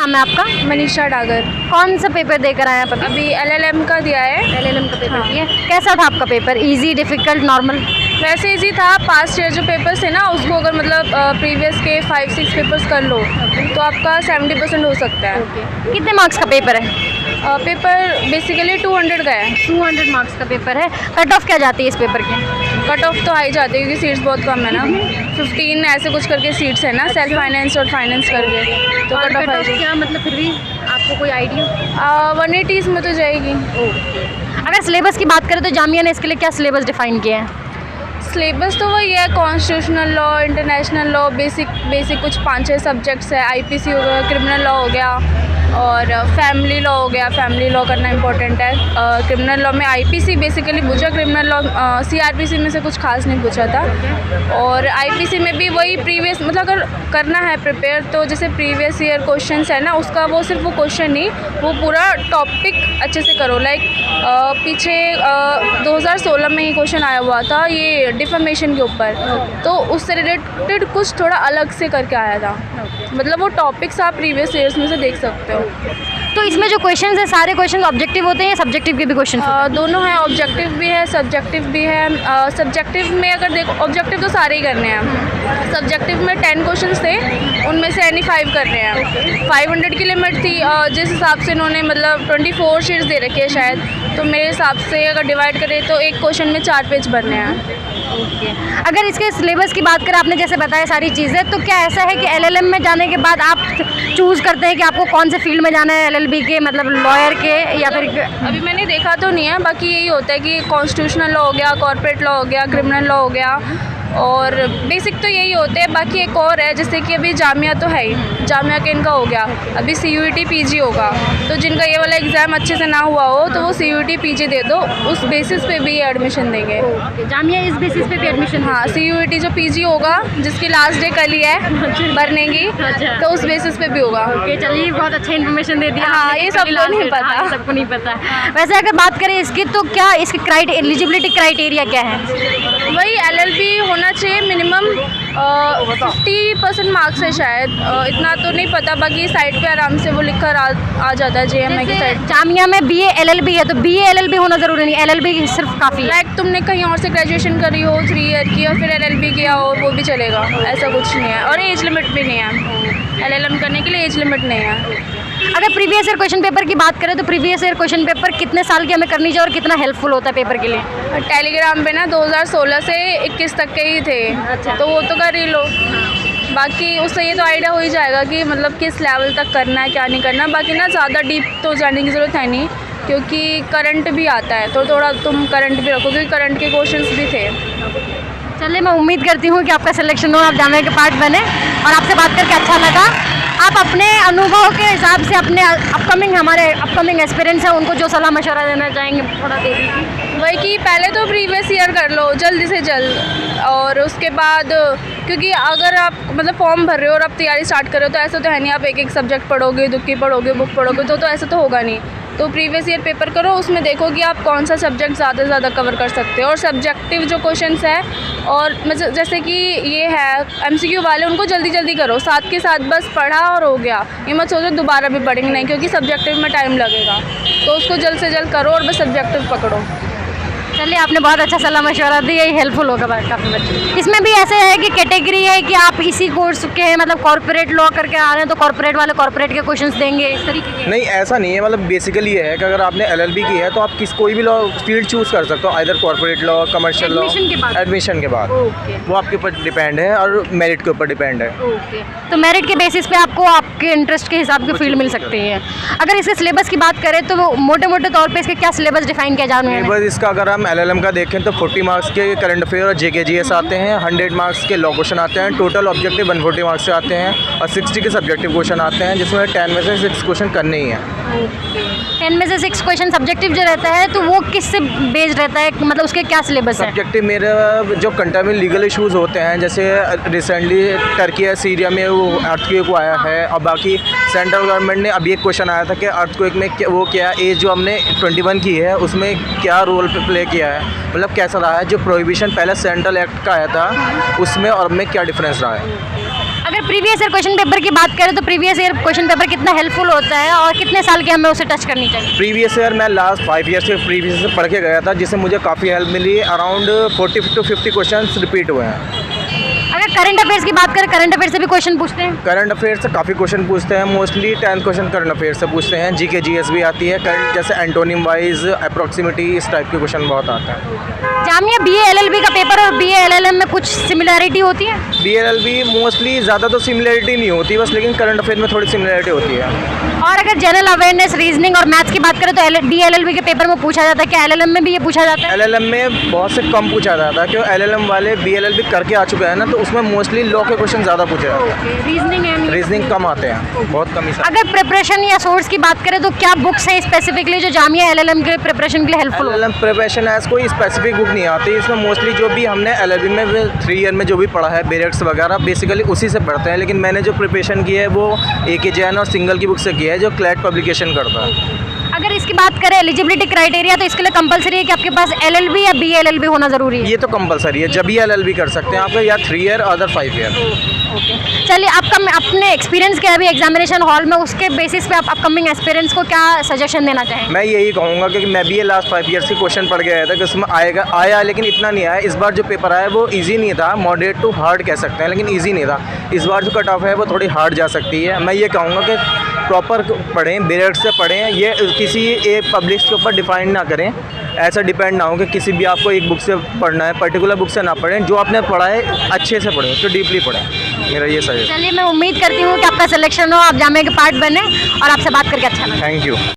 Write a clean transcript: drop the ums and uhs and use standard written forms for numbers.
नाम है आपका? मनीषा डागर। कौन सा पेपर देकर आए आप? अभी एलएलएम का दिया है। एलएलएम का पेपर हाँ। दिया। कैसा था आपका पेपर? Easy, difficult, normal? वैसे इजी था। पास्ट ईयर जो पेपर्स थे ना, उसको अगर मतलब प्रीवियस के 5-6 पेपर्स कर लो तो आपका 70% हो सकता है। कितने मार्क्स का पेपर है? पेपर बेसिकली 200 का है। 200 मार्क्स का पेपर है। कट ऑफ क्या जाती है इस पेपर की? कट ऑफ तो हाई जाती है क्योंकि सीट्स बहुत कम है ना। 15 ऐसे कुछ करके सीट्स है ना, सेल्फ फाइनेंस और फाइनेंस करके, तो और कट ऑफ कट ऑफ क्या मतलब, फिर भी आपको कोई आइडिया? 180 में तो जाएगी। अगर सिलेबस की बात करें तो जामिया ने इसके लिए क्या सिलेबस डिफाइन किया है? सिलेबस तो वही है, constitutional law, international law, basic कुछ 5-6 सब्जेक्ट्स है। आईपीसी हो गया, क्रिमिनल लॉ हो गया और फैमिली लॉ हो गया। फैमिली लॉ करना इंपॉर्टेंट है। क्रिमिनल लॉ में आईपीसी बेसिकली पूछा, क्रिमिनल लॉ सीआरपीसी में से कुछ खास नहीं पूछा था। और आईपीसी में भी वही प्रीवियस, मतलब अगर करना है प्रिपेयर तो जैसे प्रीवियस ईयर क्वेश्चंस है ना, उसका वो सिर्फ वो क्वेश्चन नहीं, वो पूरा टॉपिक अच्छे से करो। लाइक पीछे 2016 में ही क्वेश्चन आया हुआ था ये डिफेमेशन के ऊपर, तो उससे रिलेटेड कुछ थोड़ा अलग से करके आया था। मतलब वो टॉपिक्स आप प्रीवियस ईयर्स में से देख सकते हो। तो इसमें जो क्वेश्चन है सारे क्वेश्चन ऑब्जेक्टिव होते हैं या सब्जेक्टिव के भी क्वेश्चन? दोनों हैं, ऑब्जेक्टिव भी है, सब्जेक्टिव भी है। सब्जेक्टिव में अगर देखो, ऑब्जेक्टिव तो सारे ही करने हैं। सब्जेक्टिव में 10 क्वेश्चंस थे, उनमें से एनी 5 करने हैं। 500 की लिमिट थी। जिस हिसाब से इन्होंने मतलब 24 शीट्स दे रखी है शायद, तो मेरे हिसाब से अगर डिवाइड करें तो एक क्वेश्चन में 4 पेज भरने हैं। अगर इसके सिलेबस की बात करें, आपने जैसे बताया सारी चीज़ें, तो क्या ऐसा है कि एलएलएम में जाने के बाद आप चूज़ करते हैं कि आपको कौन से फील्ड में जाना है, एलएलबी के मतलब लॉयर के, या फिर? अभी मैंने देखा तो नहीं है, बाकी यही होता है कि कॉन्स्टिट्यूशनल लॉ हो गया, कॉर्पोरेट लॉ हो गया, क्रिमिनल लॉ हो गया, और बेसिक तो यही होते हैं। बाकी एक और है, जैसे कि अभी जामिया तो है ही, जामिया के इनका हो गया, अभी CUET PG होगा, तो जिनका ये वाला एग्ज़ाम अच्छे से ना हुआ हो तो वो CUET PG दे दो, उस बेसिस पे भी एडमिशन देंगे। जामिया इस बेसिस पे भी एडमिशन? हाँ, CUET जो PG होगा, जिसकी लास्ट डे कल ही है भरने की, तो उस बेसिस पे भी होगा। ओके, चलिए, बहुत अच्छा इन्फॉर्मेशन दे दिया। हाँ, ये सबको नहीं पता। सबको नहीं पता। वैसे अगर बात करें इसकी, तो क्या इसकी एलिजिबिलिटी क्राइटेरिया क्या है? वही LLB होना चाहिए मिनिमम 50% मार्क्स है शायद, इतना तो नहीं पता। बाकी साइट पे आराम से वो लिखकर आ जाता है JMI की साइट। जामिया में BA LLB है, तो BA LLB होना ज़रूरी नहीं, LLB सिर्फ काफ़ी है। लाइक तुमने कहीं और से ग्रेजुएशन करी हो 3 ईयर की और फिर LLB किया हो, वो भी चलेगा, ऐसा कुछ नहीं है। और एज लिमिट भी नहीं है, LLM करने के लिए एज लिमिट नहीं है। अगर प्रीवियस ईयर क्वेश्चन पेपर की बात करें तो प्रीवियस ईयर क्वेश्चन पेपर कितने साल की हमें करनी चाहिए और कितना हेल्पफुल होता है पेपर के लिए? टेलीग्राम पे ना 2016 से 21 तक के ही थे। अच्छा। तो वो तो कर ही लो। बाकी उससे ये तो आइडिया हो ही जाएगा कि मतलब किस लेवल तक करना है, क्या नहीं करना। बाकी ना ज़्यादा डीप तो जाने की ज़रूरत है नहीं, क्योंकि करंट भी आता है, तो थोड़ा तुम करंट भी रखो, क्योंकि करंट के क्वेश्चंस भी थे। चलिए, मैं उम्मीद करती हूँ कि आपका सिलेक्शन हो, आप जामिया के पार्ट बने, और आपसे बात करके अच्छा लगा। आप अपने अनुभव के हिसाब से अपने हमारे अपकमिंग एक्सपीरियंस है, उनको जो सलाह मशवरा देना चाहेंगे थोड़ा दे दीजिए। वही कि पहले तो प्रीवियस ईयर कर लो जल्दी से जल्द, और उसके बाद, क्योंकि अगर आप मतलब फॉर्म भर रहे हो और आप तैयारी स्टार्ट कर रहे हो, तो ऐसा तो है नहीं आप एक सब्जेक्ट पढ़ोगे, दुक्की पढ़ोगे, बुक पढ़ोगे, तो ऐसा तो होगा नहीं। तो प्रीवियस ईयर पेपर करो, उसमें देखो कि आप कौन सा सब्जेक्ट ज़्यादा से ज़्यादा कवर कर सकते हो। और सब्जेक्टिव जो क्वेश्चंस है, और मतलब जैसे कि ये है MCQ वाले, उनको जल्दी जल्दी करो, साथ के साथ बस पढ़ा और हो गया। ये मत सोचो दोबारा भी पढ़ेंगे, नहीं, क्योंकि सब्जेक्टिव में टाइम लगेगा, तो उसको जल्द से जल्द करो और बस सब्जेक्टिव पकड़ो। चलिए, आपने बहुत अच्छा सलाह मशवरा दी, यही हेल्पफुल होगा काफ़ी बच्चे। इसमें भी ऐसे है कि कैटेगरी है कि आप इसी कोर्स के हैं, मतलब कॉर्पोरेट लॉ करके आ रहे हैं तो कॉर्पोरेट वाले कॉर्पोरेट के क्वेश्चंस देंगे, इस तरीके के? नहीं, ऐसा नहीं है। मतलब बेसिकली ये है कि अगर आपने LLB की है तो आप कोई भी लॉ फील्ड चूज़ कर सकते हो, either corporate law, commercial law, admission के बाद। ओके, वो आपके ऊपर डिपेंड है और मेरिट के ऊपर डिपेंड है। ओके। तो मेरिट के बेसिस पे आपको आपके इंटरेस्ट के हिसाब की फील्ड मिल सकती है। अगर इसके सिलेबस की बात करें तो वो मोटे मोटे तौर पे इसके क्या सिलेबस डिफाइन किया जा रहा है? सिलेबस इसका अगर हम LLM का देखें तो 40 मार्क्स के करंट अफेयर और JK GS आते हैं, 100 मार्क्स के लॉ क्वेश्चन आते हैं, टोटल ऑब्जेक्टिव 140 मार्क्स से आते हैं, और 60 के सब्जेक्टिव क्वेश्चन आते हैं, जिसमें 10 में से 6 क्वेश्चन करने ही हैं। 10 में से 6 क्वेश्चन सब्जेक्टिव जो रहता है, तो वो किससे बेस्ड रहता है, मतलब उसके क्या सिलेबस है? सब्जेक्टिव मेरे जो कंट्री में लीगल इश्यूज़ होते हैं, जैसे रिसेंटली टर्की या सीरिया में वो अर्थक्वेक को आया है, और बाकी सेंट्रल गवर्नमेंट ने अभी एक क्वेश्चन आया था कि अर्थक्वेक में वो क्या एज जो हमने 21 की है उसमें क्या रोल प्ले किया है, मतलब कैसा रहा है, जो प्रोहिबिशन पहले सेंट्रल एक्ट का आया था उसमें और में क्या डिफरेंस रहा है। अगर प्रीवियस ईयर क्वेश्चन पेपर की बात करें तो प्रीवियस ईयर क्वेश्चन पेपर कितना हेल्पफुल होता है और कितने साल के हमें उसे टच करनी चाहिए? प्रीवियस ईयर मैं लास्ट 5 ईयर से प्रीवियस से पढ़ के गया था, जिससे मुझे काफ़ी हेल्प मिली। अराउंड 40 to 50 क्वेश्चन रिपीट हुए हैं। अगर करंट अफेयर्स की बात करें, करंट अफेयर से भी क्वेश्चन पूछते हैं? करंट अफेयर से काफ़ी क्वेश्चन पूछते हैं, मोस्टली 10 क्वेश्चन करंट अफेयर से पूछते हैं। जीके जीएस भी आती है, करंट जैसे एंटोनिम वाइज, अप्रोक्सीमेटी, इस टाइप के क्वेश्चन बहुत आते हैं। जामिया BA LLB का पेपर और BA LLM में कुछ सिमिलैरिटी होती है? BLLB मोस्टली ज़्यादा तो सिमिलरिटी नहीं होती बस, लेकिन करंट अफेयर में थोड़ी सिमिलरिटी होती है। और अगर जनरल अवेयरनेस, रीजनिंग और मैथ्स की बात करें तो BA LLB के पेपर में पूछा जाता है, क्या LLM में भी ये पूछा जाता है? LLM में बहुत से कम पूछा जाता है, क्यों LLM वाले BLLB करके आ चुके हैं ना, तो उसमें मोस्टली लॉ के क्वेश्चन ज़्यादा पूछे जाते हैं। रीजनिंग कम आते हैं, बहुत कम ही। अगर प्रिपरेशन या सोर्स की बात करें तो क्या बुक्स है स्पेसिफिकली जो जामिया LLM के प्रिपरेशन के लिए हेल्पफुल हो? LLM प्रिपरेशन एज कोई स्पेसिफिक बुक नहीं आती, इसमें मोस्टली जो भी हमने LLB में 3 ईयर में जो भी पढ़ा है, बेरेक्स वगैरह बेसिकली उसी से पढ़ते हैं। लेकिन मैंने जो प्रिपरेशन की है वो AK जैन और सिंगल की बुक से की है, जो क्लैट पब्लिकेशन करता है। अगर इसकी बात करें एलिजिबिलिटी क्राइटेरिया तो इसके लिए कंपलसरी है कि आपके पास LLB या BA LLB होना ज़रूरी है? ये तो कंपलसरी है, जब भी LLB कर सकते हैं आप, या 3 ईयर अदर 5 ईयर। चलिए, आपका अपने एक्सपीरियंस क्या है अभी एग्जामिनेशन हॉल में, उसके बेसिस पे आप अपकमिंग एस्पिरेंट्स को क्या सजेशन देना चाहेंगे? मैं यही कहूँगा कि मैं भी ये लास्ट 5 ईयर्स के क्वेश्चन पढ़ के आया था कि उसमें आया लेकिन इतना नहीं आया। इस बार जो पेपर आया वो इजी नहीं था, मॉडरेट टू हार्ड कह सकते हैं, लेकिन इजी नहीं था। इस बार जो कट ऑफ है वो थोड़ी हार्ड जा सकती है। मैं ये कहूँगा कि प्रॉपर पढ़ें, बेरेट से पढ़ें, ये किसी एक पब्लिश के ऊपर डिफाइन ना करें। ऐसा डिपेंड ना हो कि किसी भी आपको एक बुक से पढ़ना है, पर्टिकुलर बुक से ना पढ़ें। जो आपने पढ़ा है अच्छे से पढ़ें, उसको डीपली पढ़ें, मेरा ये सजेशन। चलिए, मैं उम्मीद करती हूँ कि आपका सिलेक्शन हो, आप जामिया के पार्ट बने और आपसे बात करके अच्छा लगा। Thank you.